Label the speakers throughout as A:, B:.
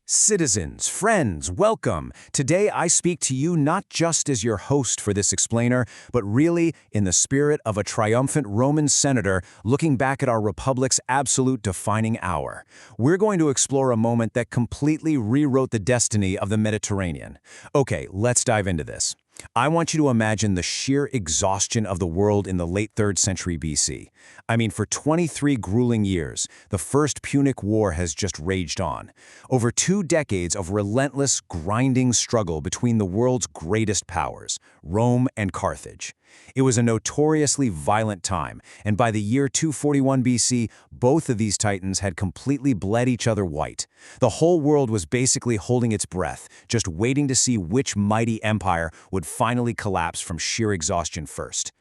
A: Citizens, friends, welcome. Today I speak to you not just as your host for this explainer, but really in the spirit of a triumphant Roman senator looking back at our republic's absolute defining hour. We're going to explore a moment that completely rewrote the destiny of the Mediterranean. Okay, let's dive into this. I want you to imagine the sheer exhaustion of the world in the late 3rd century BC. I mean, for 23 grueling years, the First Punic War has just raged on. Over 2 decades of relentless, grinding struggle between the world's greatest powers, Rome and Carthage. It was a notoriously violent time, and by the year 241 BC, both of these titans had completely bled each other white. The whole world was basically holding its breath, just waiting to see which mighty empire would finally collapse from sheer exhaustion first.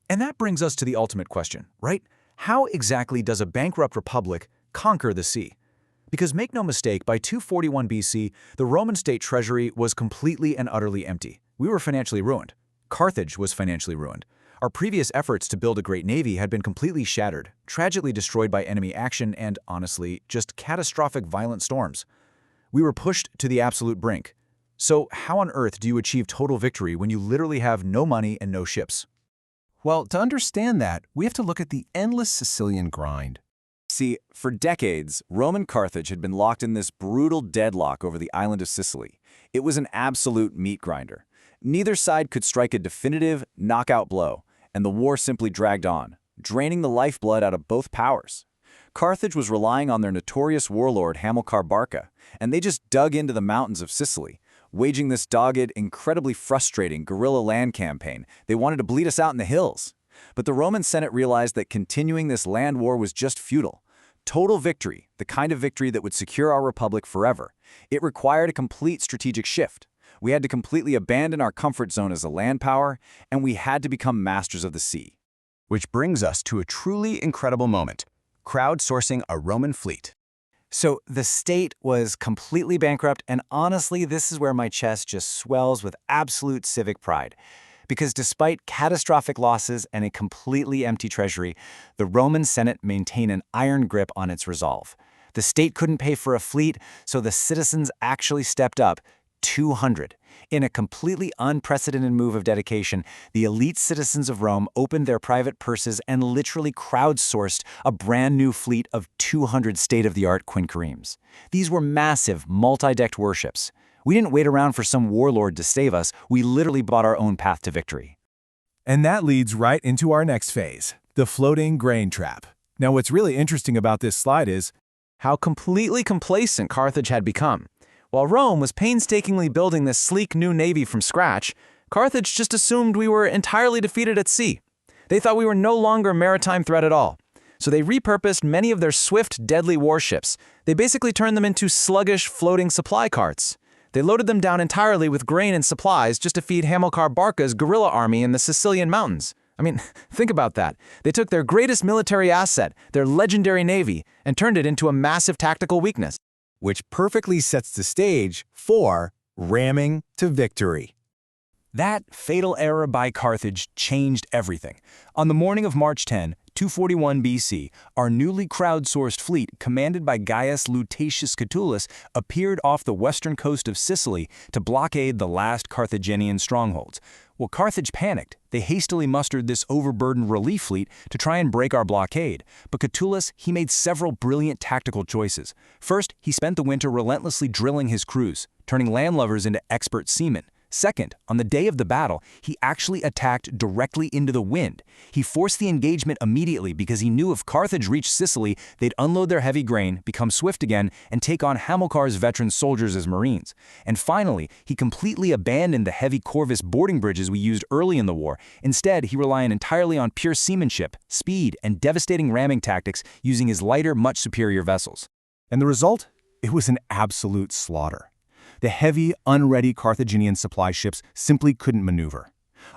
B: And that brings us to the ultimate question, right? How exactly does a bankrupt republic conquer the sea? Because make no mistake, by 241 BC, the Roman state treasury was completely and utterly empty. We were financially ruined. Carthage was financially ruined. Our previous efforts to build a great navy had been completely shattered, tragically destroyed by enemy action and, honestly, just catastrophic violent storms. We were pushed to the absolute brink. So how on earth do you achieve total victory when you literally have no money and no ships?
C: Well, to understand that, we have to look at the endless Sicilian grind.
D: See, for decades, Roman Carthage had been locked in this brutal deadlock over the island of Sicily. It was an absolute meat grinder. Neither side could strike a definitive knockout blow, and the war simply dragged on, draining the lifeblood out of both powers. Carthage was relying on their notorious warlord Hamilcar Barca, and they just dug into the mountains of Sicily, waging this dogged, incredibly frustrating guerrilla land campaign. They wanted to bleed us out in the hills. But the Roman Senate realized that continuing this land war was just futile. Total victory, the kind of victory that would secure our republic forever, it required a complete strategic shift. We had to completely abandon our comfort zone as a land power, and we had to become masters of the sea.
A: Which brings us to a truly incredible moment, crowdsourcing a Roman fleet.
E: So the state was completely bankrupt, and honestly, this is where my chest just swells with absolute civic pride. Because despite catastrophic losses and a completely empty treasury, the Roman Senate maintained an iron grip on its resolve. The state couldn't pay for a fleet, so the citizens actually stepped up, 200. In a completely unprecedented move of dedication, the elite citizens of Rome opened their private purses and literally crowdsourced a brand new fleet of 200 state-of-the-art quinqueremes. These were massive, multi-decked warships. We didn't wait around for some warlord to save us, we literally bought our own path to victory.
C: And that leads right into our next phase, the floating grain trap. Now, what's really interesting about this slide is
B: How completely complacent Carthage had become. While Rome was painstakingly building this sleek new navy from scratch, Carthage just assumed we were entirely defeated at sea. They thought we were no longer a maritime threat at all. So they repurposed many of their swift, deadly warships. They basically turned them into sluggish, floating supply carts. They loaded them down entirely with grain and supplies just to feed Hamilcar Barca's guerrilla army in the Sicilian mountains. I mean, think about that. They took their greatest military asset, their legendary navy, and turned it into a massive tactical weakness.
A: Which perfectly sets the stage for ramming to victory. That fatal error by Carthage changed everything. On the morning of March 10, 241 BC, our newly crowdsourced fleet, commanded by Gaius Lutatius Catulus, appeared off the western coast of Sicily to blockade the last Carthaginian strongholds. Well, Carthage panicked. They hastily mustered this overburdened relief fleet to try and break our blockade. But Catulus, he made several brilliant tactical choices. First, he spent the winter relentlessly drilling his crews, turning landlubbers into expert seamen. Second, on the day of the battle, he actually attacked directly into the wind. He forced the engagement immediately because he knew if Carthage reached Sicily, they'd unload their heavy grain, become swift again, and take on Hamilcar's veteran soldiers as marines. And finally, he completely abandoned the heavy corvus boarding bridges we used early in the war. Instead, he relied entirely on pure seamanship, speed, and devastating ramming tactics using his lighter, much superior vessels.
C: And the result? It was an absolute slaughter. The heavy, unready Carthaginian supply ships simply couldn't maneuver.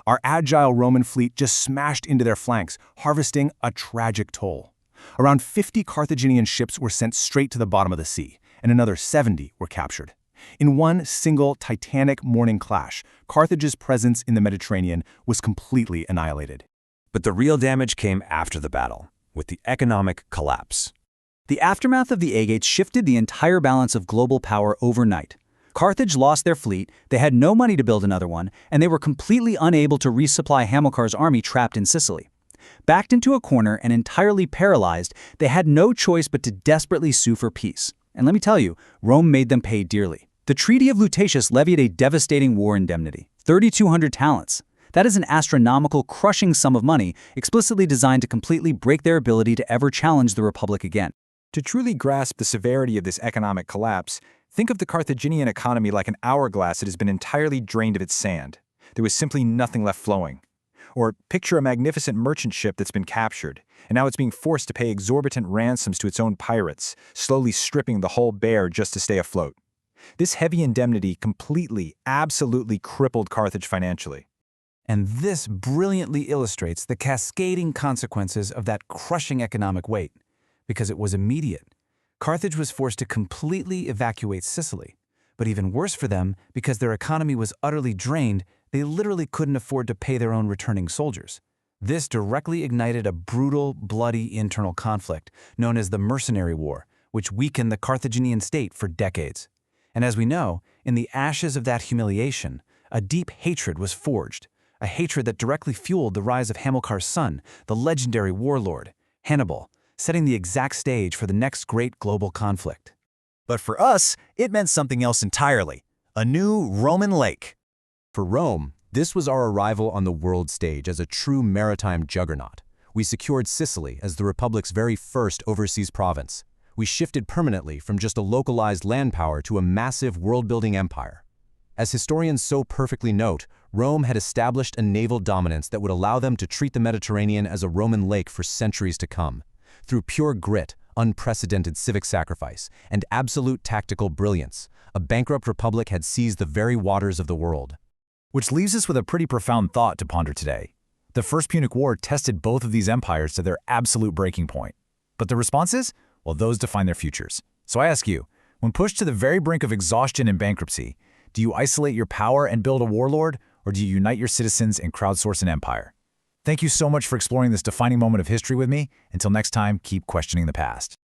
C: Our agile Roman fleet just smashed into their flanks, harvesting a tragic toll. Around 50 Carthaginian ships were sent straight to the bottom of the sea, and another 70 were captured. In one single titanic morning clash, Carthage's presence in the Mediterranean was completely annihilated.
A: But the real damage came after the battle, with the economic collapse.
E: The aftermath of the Aegates shifted the entire balance of global power overnight. Carthage lost their fleet, they had no money to build another one, and they were completely unable to resupply Hamilcar's army trapped in Sicily. Backed into a corner and entirely paralyzed, they had no choice but to desperately sue for peace. And let me tell you, Rome made them pay dearly. The Treaty of Lutatius levied a devastating war indemnity, 3,200 talents. That is an astronomical, crushing sum of money explicitly designed to completely break their ability to ever challenge the Republic again.
F: To truly grasp the severity of this economic collapse, think of the Carthaginian economy like an hourglass that has been entirely drained of its sand. There was simply nothing left flowing. Or picture a magnificent merchant ship that's been captured, and now it's being forced to pay exorbitant ransoms to its own pirates, slowly stripping the hull bare just to stay afloat. This heavy indemnity completely, absolutely crippled Carthage financially.
B: And this brilliantly illustrates the cascading consequences of that crushing economic weight, because it was immediate. Carthage was forced to completely evacuate Sicily. But even worse for them, because their economy was utterly drained, they literally couldn't afford to pay their own returning soldiers. This directly ignited a brutal, bloody internal conflict known as the Mercenary War, which weakened the Carthaginian state for decades. And as we know, in the ashes of that humiliation, a deep hatred was forged, a hatred that directly fueled the rise of Hamilcar's son, the legendary warlord, Hannibal, setting the exact stage for the next great global conflict.
A: But for us, it meant something else entirely, a new Roman lake.
C: For Rome, this was our arrival on the world stage as a true maritime juggernaut. We secured Sicily as the Republic's very first overseas province. We shifted permanently from just a localized land power to a massive world-building empire. As historians so perfectly note, Rome had established a naval dominance that would allow them to treat the Mediterranean as a Roman lake for centuries to come. Through pure grit, unprecedented civic sacrifice, and absolute tactical brilliance, a bankrupt republic had seized the very waters of the world.
A: Which leaves us with a pretty profound thought to ponder today. The First Punic War tested both of these empires to their absolute breaking point. But the responses? Well, those define their futures. So I ask you, when pushed to the very brink of exhaustion and bankruptcy, do you isolate your power and build a warlord, or do you unite your citizens and crowdsource an empire? Thank you so much for exploring this defining moment of history with me. Until next time, keep questioning the past.